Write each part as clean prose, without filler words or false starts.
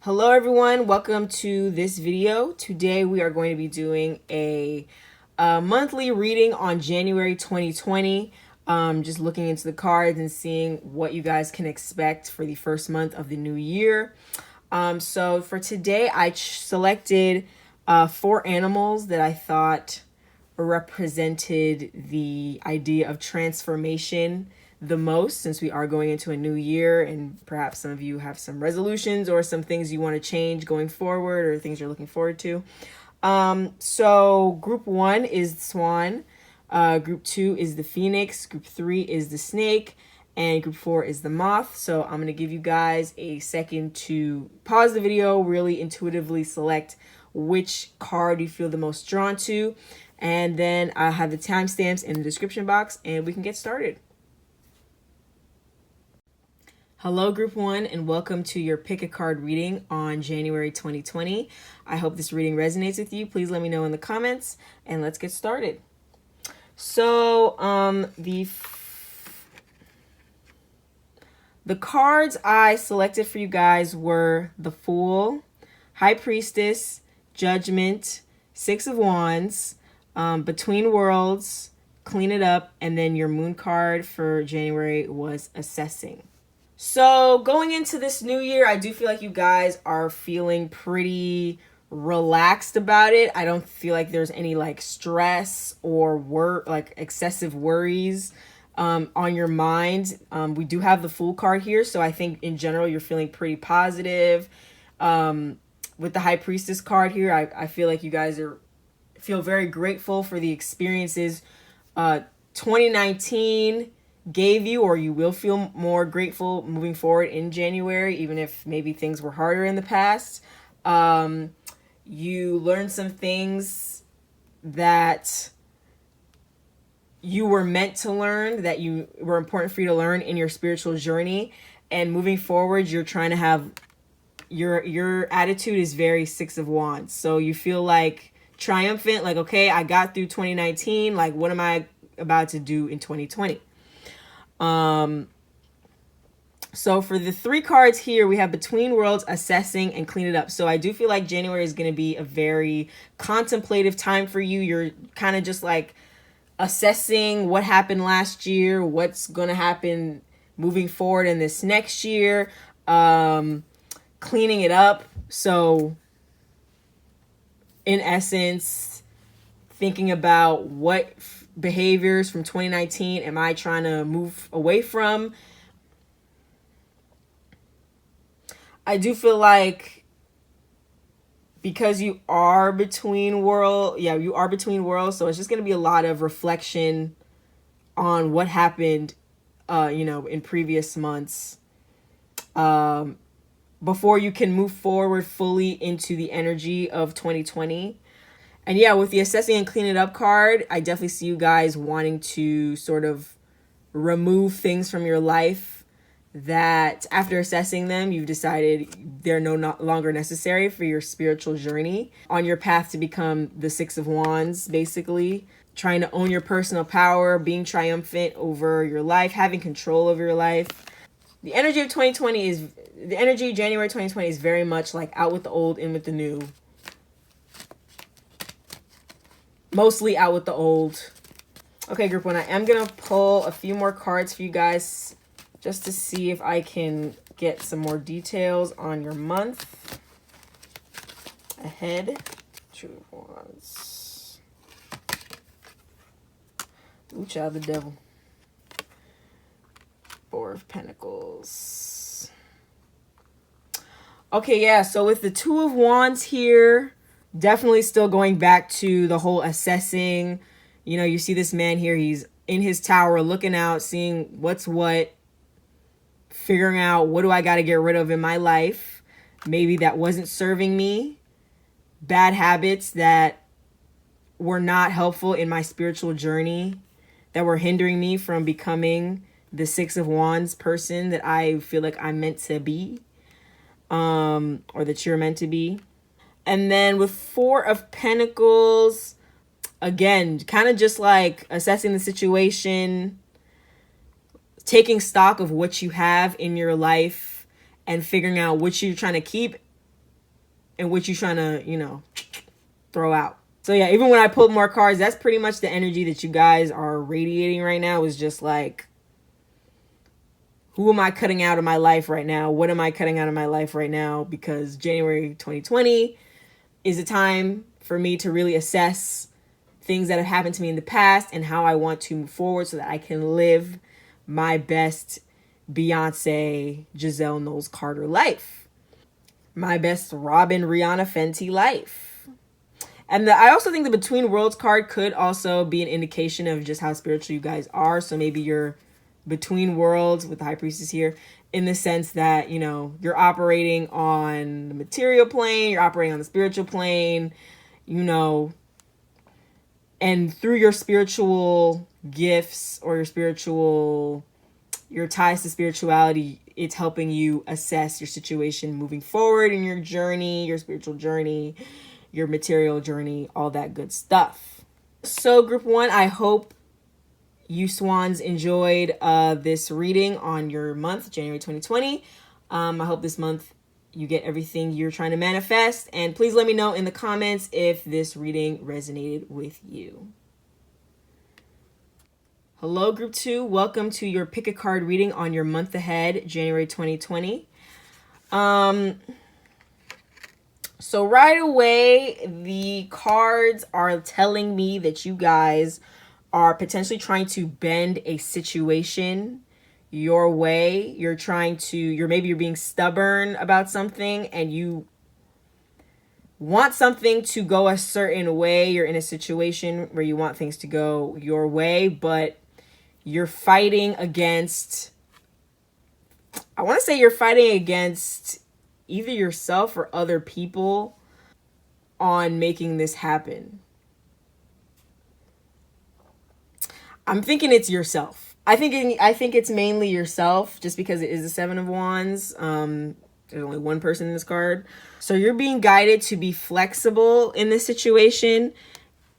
Hello everyone, welcome to this video. Today we are going to be doing a monthly reading on January 2020. Just looking into the cards and seeing what you guys can expect for the first month of the new year. So for today I selected 4 animals that I thought represented the idea of transformation the most, since we are going into a new year and perhaps some of you have some resolutions or some things you want to change going forward or things you're looking forward to. So group 1 is SWAN, group 2 is the Phoenix, group 3 is the Snake, and group 4 is the Moth. So I'm going to give you guys a second to pause the video, really intuitively select which card you feel the most drawn to, and then I have the timestamps in the description box and we can get started. Hello group 1 and welcome to your pick a card reading on January 2020. I hope this reading resonates with you. Please let me know in the comments and let's get started. So the cards I selected for you guys were the Fool, High Priestess, Judgment, 6 of Wands, Between Worlds, Clean It Up, and then your moon card for January was Assessing. So going into this new year, I do feel like you guys are feeling pretty relaxed about it. I don't feel like there's any like stress or excessive worries on your mind. We do have the Fool card here, so I think in general you're feeling pretty positive. With the High Priestess card here, I feel like you guys feel very grateful for the experiences 2019 gave you, or you will feel more grateful moving forward in January, even if maybe things were harder in the past. You learned some things that you were meant to learn, that you were important for you to learn in your spiritual journey, and moving forward you're trying to have your attitude is very 6 of Wands, so you feel like triumphant, like, okay, I got through 2019, like what am I about to do in 2020? So for the 3 cards here, we have Between Worlds, Assessing, and Clean It Up. So I do feel like January is going to be a very contemplative time for you. You're kind of just like assessing what happened last year, what's going to happen moving forward in this next year, cleaning it up. So in essence, thinking about what behaviors from 2019 am I trying to move away from. I do feel like because you are between worlds, so it's just going to be a lot of reflection on what happened in previous months before you can move forward fully into the energy of 2020. And yeah, with the Assessing and Clean It Up card, I definitely see you guys wanting to sort of remove things from your life that after assessing them, you've decided they're no longer necessary for your spiritual journey on your path to become the 6 of Wands, basically. Trying to own your personal power, being triumphant over your life, having control over your life. The energy of January 2020 is very much like out with the old, in with the new. Mostly out with the old. Okay, group 1, I am going to pull a few more cards for you guys just to see if I can get some more details on your month ahead. 2 of Wands. Ooh, child, the devil. 4 of Pentacles. Okay, yeah, so with the 2 of Wands here, definitely still going back to the whole assessing. You see this man here, he's in his tower looking out, seeing what's what, figuring out what do I got to get rid of in my life, maybe that wasn't serving me, bad habits that were not helpful in my spiritual journey, that were hindering me from becoming the 6 of Wands person that I feel like I'm meant to be, or that you're meant to be. And then with 4 of Pentacles, again, kind of just like assessing the situation, taking stock of what you have in your life and figuring out what you're trying to keep and what you trying to, you know, throw out. So yeah, even when I pulled more cards, that's pretty much the energy that you guys are radiating right now. Is just like, who am I cutting out of my life right now? What am I cutting out of my life right now? Because January 2020 is a time for me to really assess things that have happened to me in the past and how I want to move forward so that I can live my best Beyonce, Giselle Knowles Carter life. My best Robin, Rihanna, Fenty life. And I also think the Between Worlds card could also be an indication of just how spiritual you guys are. So maybe you're between worlds with the High Priestess here, in the sense that, you know, you're operating on the material plane, you're operating on the spiritual plane, you know, and through your spiritual gifts or your ties to spirituality, it's helping you assess your situation moving forward in your journey, your spiritual journey, your material journey, all that good stuff. So group 1, I hope you swans enjoyed this reading on your month, January 2020. I hope this month you get everything you're trying to manifest. And please let me know in the comments if this reading resonated with you. Hello, group 2. Welcome to your pick a card reading on your month ahead, January 2020. So right away, the cards are telling me that you guys are potentially trying to bend a situation your way. Maybe you're being stubborn about something and you want something to go a certain way. You're in a situation where you want things to go your way, but you're fighting against, I want to say you're fighting against either yourself or other people on making this happen. I'm thinking it's yourself. I think it's mainly yourself, just because it is the 7 of Wands. There's only one person in this card. So you're being guided to be flexible in this situation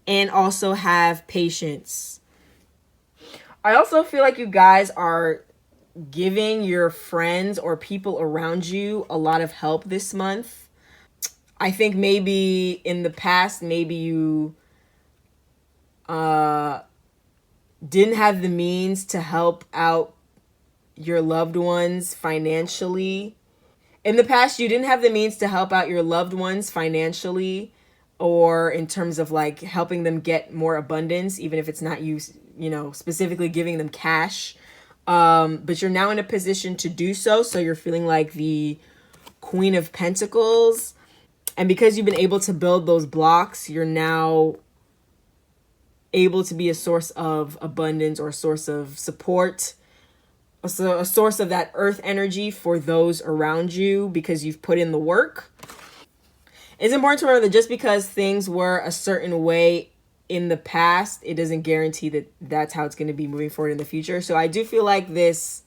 and also have patience. I also feel like you guys are giving your friends or people around you a lot of help this month. I think maybe in the past, maybe you didn't have the means to help out your loved ones financially. In the past, you didn't have the means to help out your loved ones financially, or in terms of like helping them get more abundance, even if it's not you, you know, specifically giving them cash. But you're now in a position to do so. So you're feeling like the Queen of Pentacles. And because you've been able to build those blocks, you're now able to be a source of abundance or a source of support, a source of that earth energy for those around you because you've put in the work. It's important to remember that just because things were a certain way in the past, it doesn't guarantee that that's how it's going to be moving forward in the future. So I do feel like this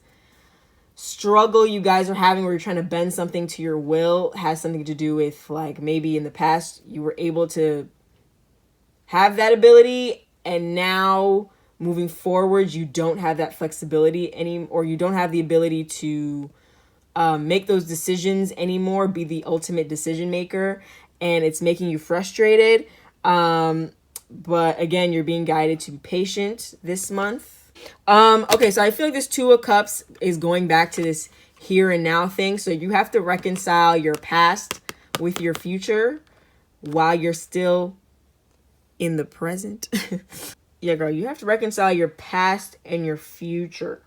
struggle you guys are having where you're trying to bend something to your will has something to do with, like, maybe in the past you were able to have that ability, and now moving forward you don't have that flexibility anymore, or you don't have the ability to make those decisions anymore, be the ultimate decision maker, and it's making you frustrated. But again, you're being guided to be patient this month. Okay, so I feel like this 2 of Cups is going back to this here and now thing. So you have to reconcile your past with your future while you're still in the present. Yeah, girl, you have to reconcile your past and your future.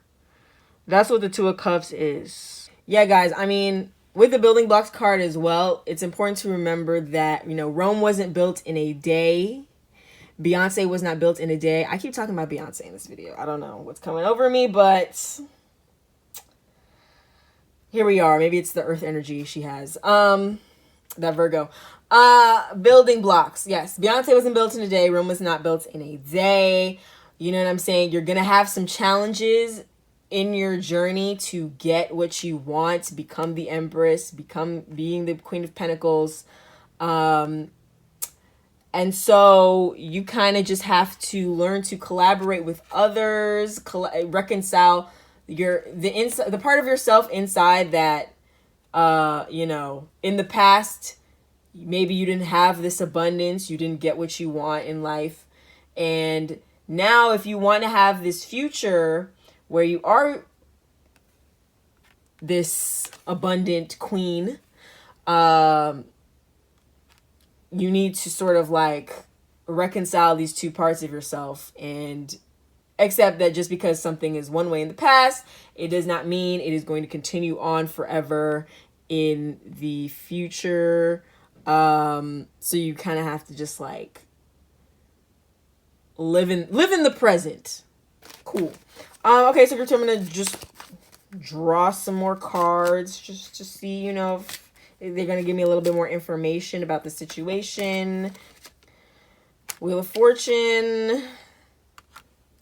That's what the 2 of Cups is. Yeah, guys, I mean, with the building blocks card as well, it's important to remember that, you know, Rome wasn't built in a day. Beyonce was not built in a day. I keep talking about Beyonce in this video. I don't know what's coming over me, but here we are. Maybe it's the earth energy she has. That Virgo. Building blocks. Yes, Beyonce wasn't built in a day. Rome was not built in a day. You know what I'm saying? You're going to have some challenges in your journey to get what you want, to become the Empress, being the Queen of Pentacles. And so you kind of just have to learn to collaborate with others, reconcile the part of yourself inside that, you know, in the past maybe you didn't have this abundance, you didn't get what you want in life. And now if you want to have this future where you are this abundant queen, you need to sort of like reconcile these two parts of yourself and accept that just because something is one way in the past, it does not mean it is going to continue on forever in the future. So you kind of have to just like live in the present. Cool. Okay, so I'm gonna just draw some more cards just to see, you know, if they're gonna give me a little bit more information about the situation. Wheel of Fortune,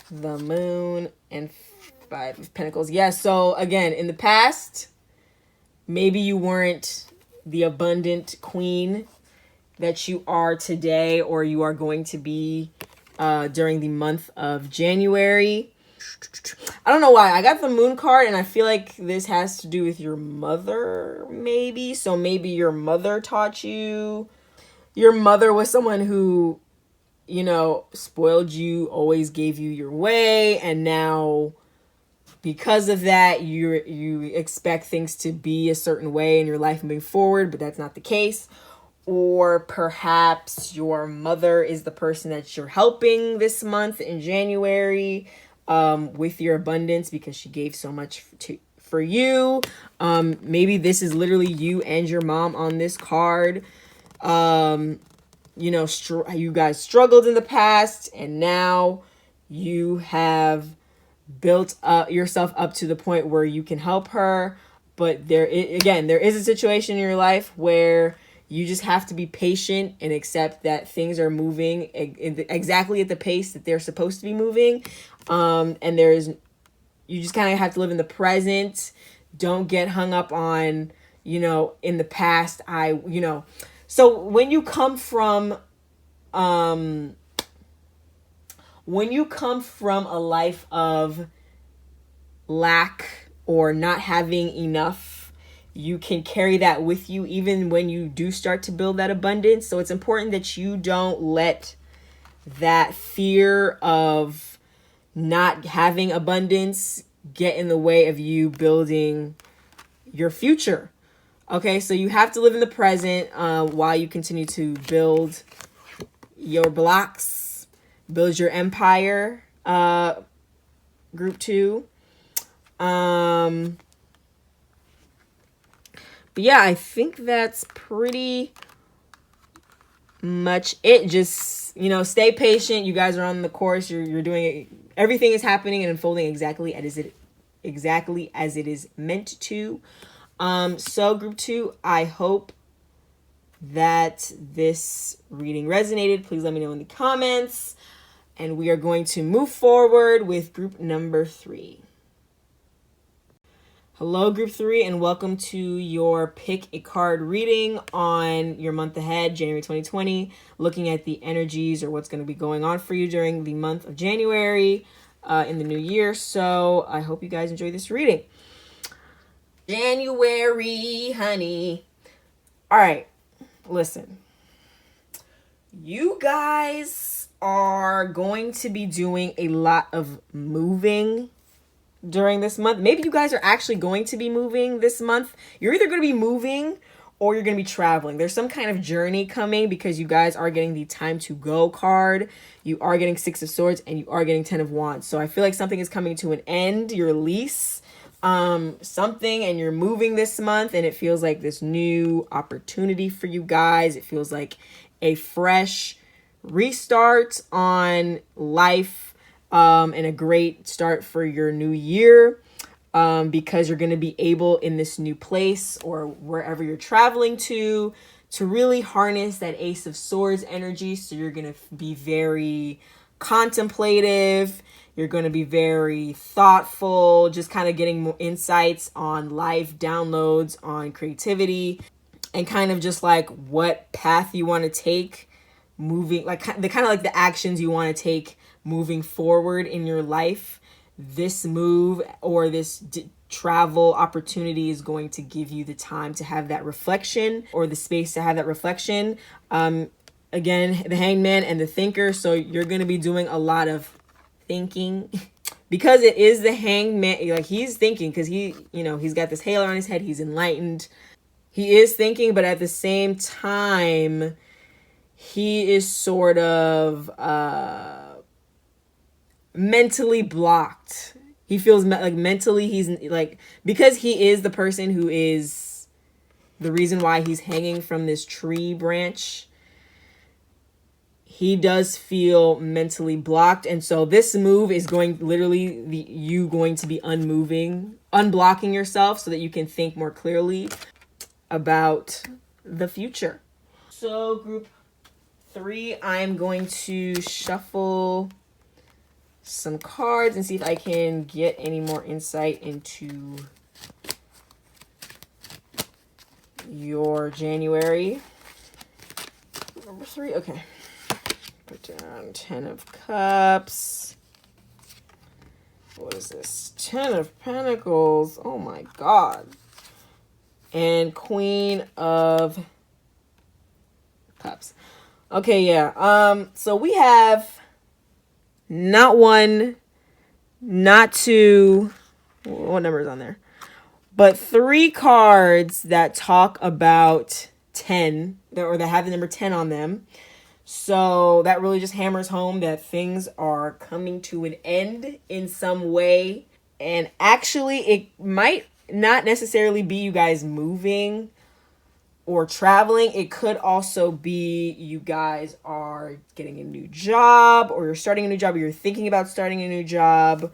the Moon, and Five of Pentacles. Yeah, so again, in the past, maybe you weren't the abundant queen that you are today, or you are going to be during the month of January. I don't know why. I got the Moon card, and I feel like this has to do with your mother, maybe. So maybe your mother taught you. Your mother was someone who, you know, spoiled you, always gave you your way, and now because of that, you expect things to be a certain way in your life moving forward, but that's not the case. Or perhaps your mother is the person that you're helping this month in January with your abundance because she gave so much for you. Maybe this is literally you and your mom on this card. You know, you guys struggled in the past, and now you have built yourself up to the point where you can help her. But there is a situation in your life where you just have to be patient and accept that things are moving exactly at the pace that they're supposed to be moving. And you just kind of have to live in the present. Don't get hung up on, you know, in the past, so when you come from a life of lack or not having enough, you can carry that with you even when you do start to build that abundance. So it's important that you don't let that fear of not having abundance get in the way of you building your future. Okay, so you have to live in the present while you continue to build your blocks, build your empire, group 2. But yeah, I think that's pretty much it. Just, you know, stay patient. You guys are on the course. You're doing it. Everything is happening and unfolding exactly as it is meant to. So group 2, I hope that this reading resonated. Please let me know in the comments. And we are going to move forward with group number 3. Hello, group 3, and welcome to your pick a card reading on your month ahead, January 2020, looking at the energies or what's going to be going on for you during the month of January in the new year. So I hope you guys enjoy this reading. January, honey. All right, listen. You guys are going to be doing a lot of moving during this month. Maybe you guys are actually going to be moving this month. You're either going to be moving or you're going to be traveling. There's some kind of journey coming because you guys are getting the time to go card. You are getting 6 of Swords and you are getting 10 of Wands. So I feel like something is coming to an end, your lease, something, and you're moving this month, and it feels like this new opportunity for you guys. It feels like a fresh restart on life. And a great start for your new year because you're going to be able in this new place or wherever you're traveling to really harness that Ace of Swords energy. So you're going to be very contemplative. You're going to be very thoughtful, just kind of getting more insights on life, downloads on creativity, and kind of just like what path you want to take moving, like the actions you want to take moving forward in your life. This move or this travel opportunity is going to give you the time to have that reflection, or the space to have that reflection. Again, the Hangman and the Thinker. So you're going to be doing a lot of thinking because it is the Hangman. Like, he's thinking because he's got this halo on his head. He's enlightened. He is thinking, but at the same time, he is sort of mentally blocked. He feels like mentally he's like, because he is the person who is the reason why he's hanging from this tree branch. He does feel mentally blocked. And so this move is going to be unblocking yourself so that you can think more clearly about the future. So group 3, I'm going to shuffle some cards and see if I can get any more insight into your January. Number 3, okay. Put down 10 of Cups. What is this? 10 of Pentacles. Oh my God. And Queen of Cups. Okay, yeah. So we have not 1, not 2. What number is on there? But 3 cards that talk about 10, or that have the number 10 on them. So that really just hammers home that things are coming to an end in some way. And actually, it might not necessarily be you guys moving or traveling. It could also be you guys are getting a new job, or you're starting a new job, or you're thinking about starting a new job.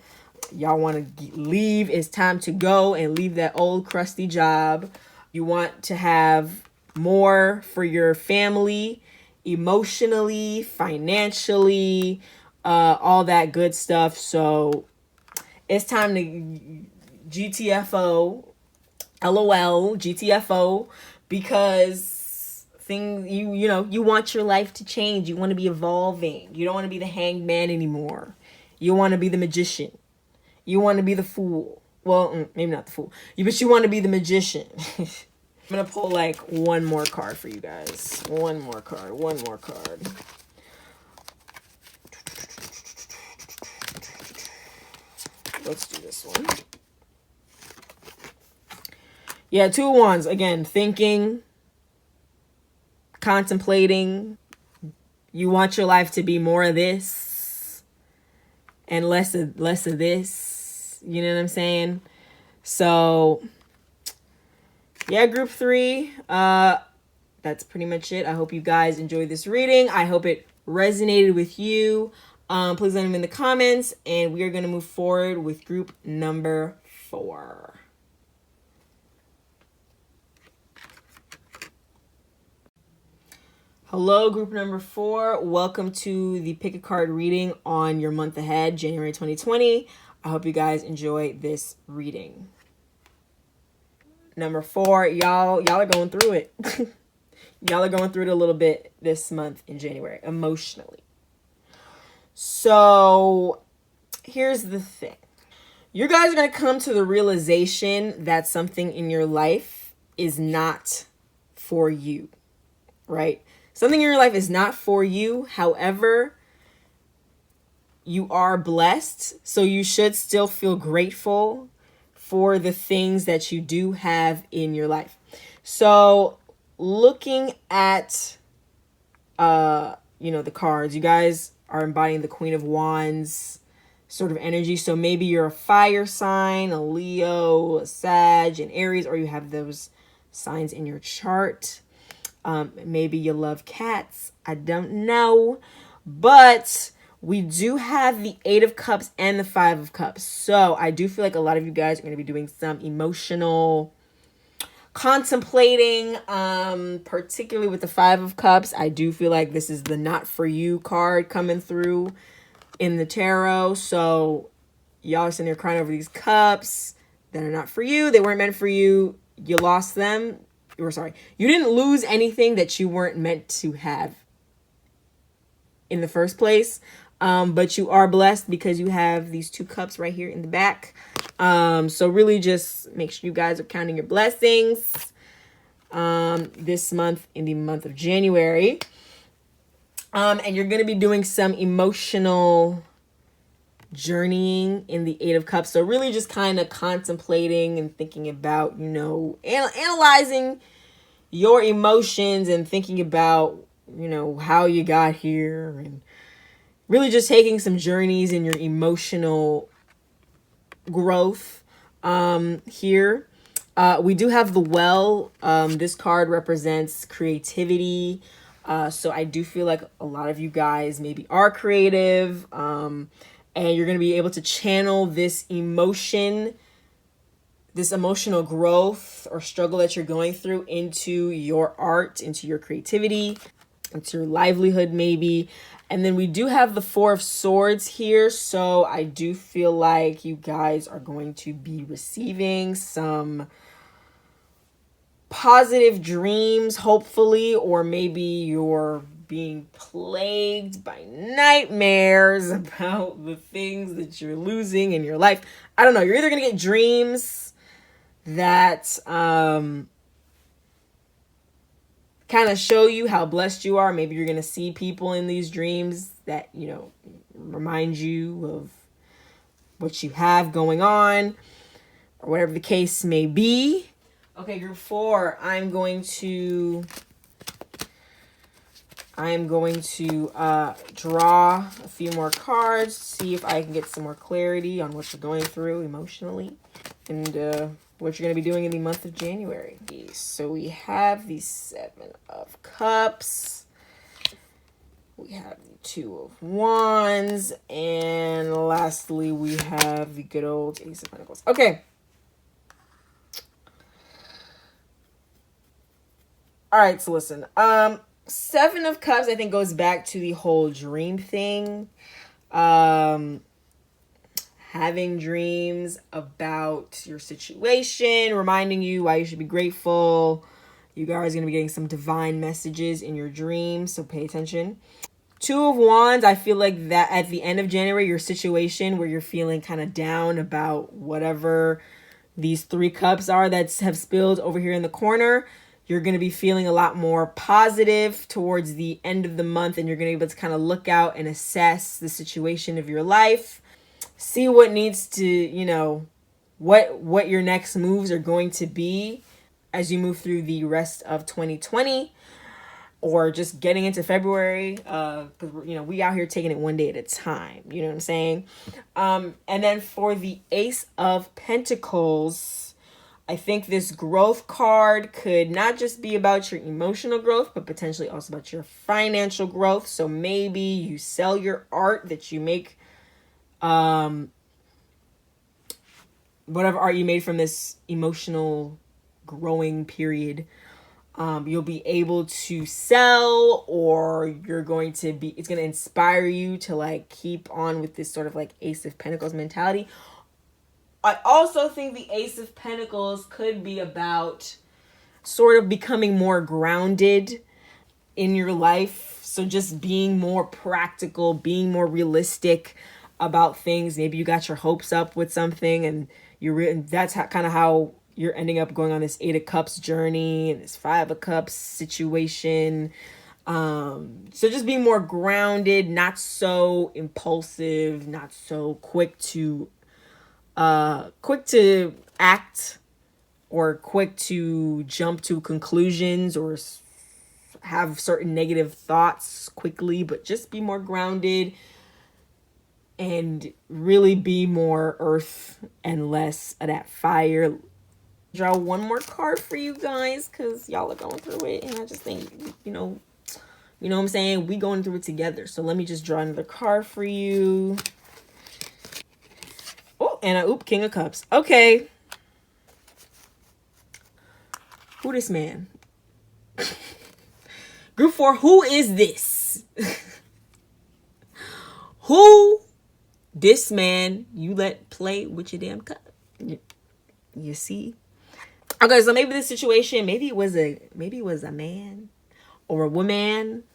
Y'all want to leave. It's time to go and leave that old crusty job. You want to have more for your family, emotionally, financially, all that good stuff. So it's time to GTFO, LOL, GTFO, because you want your life to change. You want to be evolving. You don't want to be the Hangman anymore. You want to be the Magician. You want to be the Fool. Well, maybe not the Fool. But you want to be the Magician. I'm going to pull like one more card for you guys. One more card. Let's do this one. Yeah, 2 of Wands. Again, thinking, contemplating. You want your life to be more of this and less of this. You know what I'm saying? So, yeah, group 3. That's pretty much it. I hope you guys enjoyed this reading. I hope it resonated with you. Please let me know in the comments. And we are going to move forward with group number 4. Hello, group number 4. Welcome to the Pick a Card reading on your month ahead, January 2020. I hope you guys enjoy this reading. Number 4, y'all are going through it. Y'all are going through it a little bit this month in January, emotionally. So here's the thing. You guys are going to come to the realization that something in your life is not for you, right? Something in your life is not for you. However, you are blessed. So you should still feel grateful for the things that you do have in your life. So looking at, the cards, you guys are embodying the Queen of Wands sort of energy. So maybe you're a fire sign, a Leo, a Sag, an Aries, or you have those signs in your chart. Maybe you love cats. I don't know. But we do have the 8 of Cups and the 5 of Cups. So I do feel like a lot of you guys are going to be doing some emotional contemplating, particularly with the 5 of Cups. I do feel like this is the not for you card coming through in the tarot. So y'all are sitting there crying over these cups that are not for you. They weren't meant for you. You lost them. You didn't lose anything that you weren't meant to have in the first place. But you are blessed because you have these 2 cups right here in the back. So really just make sure you guys are counting your blessings this month, in the month of January. And you're going to be doing some emotional journeying in the 8 of Cups. So really just kind of contemplating and thinking about, analyzing your emotions and thinking about, how you got here, and really just taking some journeys in your emotional growth here. We do have the Well. This card represents creativity. So I do feel like a lot of you guys maybe are creative, and you're going to be able to channel this emotional growth or struggle that you're going through into your art, into your creativity, into your livelihood maybe. And then we do have the 4 of Swords here. So I do feel like you guys are going to be receiving some positive dreams, hopefully, or maybe you're being plagued by nightmares about the things that you're losing in your life. I don't know. You're either going to get dreams that kind of show you how blessed you are. Maybe you're going to see people in these dreams that, remind you of what you have going on, or whatever the case may be. Okay, group 4, I'm going to draw a few more cards, see if I can get some more clarity on what you're going through emotionally, and what you're going to be doing in the month of January. So we have the 7 of Cups, we have the 2 of Wands, and lastly we have the good old Ace of Pentacles. Okay. All right, so listen. 7 of Cups, I think, goes back to the whole dream thing. Having dreams about your situation, reminding you why you should be grateful. You guys are going to be getting some divine messages in your dreams, so pay attention. 2 of Wands, I feel like that at the end of January, your situation where you're feeling kind of down about whatever these 3 cups are that have spilled over here in the corner, you're going to be feeling a lot more positive towards the end of the month, and you're going to be able to kind of look out and assess the situation of your life, see what needs to, what your next moves are going to be as you move through the rest of 2020, or just getting into February, because we out here taking it one day at a time, you know what I'm saying? And then for the Ace of Pentacles, I think this growth card could not just be about your emotional growth, but potentially also about your financial growth. So maybe you sell your art that you make, whatever art you made from this emotional growing period, you'll be able to sell, or it's going to inspire you to keep on with this sort of Ace of Pentacles mentality. I also think the Ace of Pentacles could be about sort of becoming more grounded in your life. So just being more practical, being more realistic about things. Maybe you got your hopes up with something, and that's kind of how you're ending up going on this 8 of Cups journey and this 5 of Cups situation. So just being more grounded, not so impulsive, not so quick to act, or quick to jump to conclusions, or have certain negative thoughts quickly, but just be more grounded and really be more earth and less of that fire. Draw one more card for you guys, because y'all are going through it, and I just think, you know what I'm saying, we going through it together. So let me just draw another card for you. Oh, and King of Cups. Okay. Who this man? Group 4, who is this? Who this man you let play with your damn cup? You see? Okay, so maybe this situation, maybe it was a man or a woman.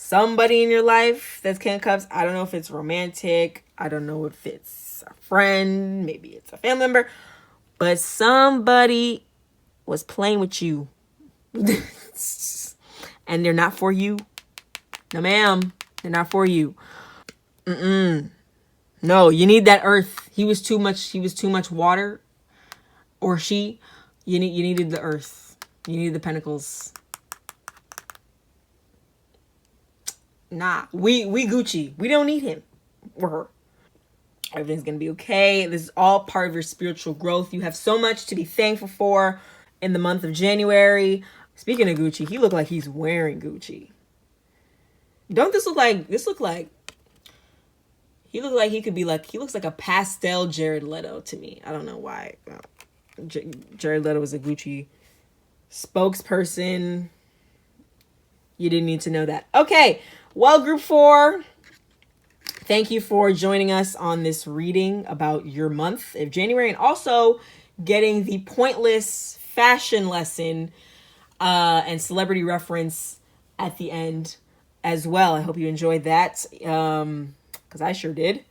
somebody in your life that's handcuffs. I don't know if it's romantic. I don't know if it's a friend. Maybe it's a family member. But somebody was playing with you. And they're not for you. No, ma'am. They're not for you. No, you need that earth. He was too much water. Or she. You needed the earth. You needed the pentacles. Nah. We Gucci. We don't need him or her. Everything's going to be okay. This is all part of your spiritual growth. You have so much to be thankful for in the month of January. Speaking of Gucci, he looked like he's wearing Gucci. Don't this look like, he looked like he could be like, he looks like a pastel Jared Leto to me. I don't know why. Jared Leto was a Gucci spokesperson. You didn't need to know that. Okay, well, group 4, thank you for joining us on this reading about your month of January, and also getting the pointless fashion lesson and celebrity reference at the end as well. I hope you enjoyed that, because I sure did.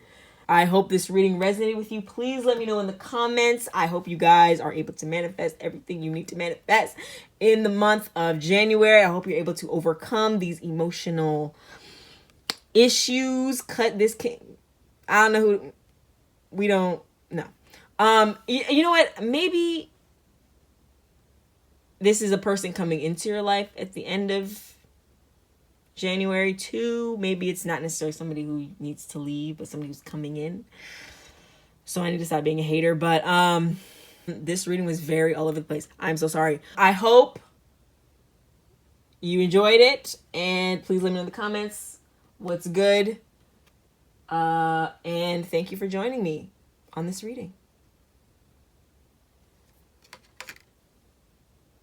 I hope this reading resonated with you. Please let me know in the comments. I hope you guys are able to manifest everything you need to manifest in the month of January. I hope you're able to overcome these emotional issues. Cut this king. I don't know who. We don't know. You know what? Maybe this is a person coming into your life at the end of January too. Maybe it's not necessarily somebody who needs to leave, but somebody who's coming in. So I need to stop being a hater. But this reading was very all over the place. I'm so sorry. I hope you enjoyed it, and please let me know in the comments what's good. And thank you for joining me on this reading.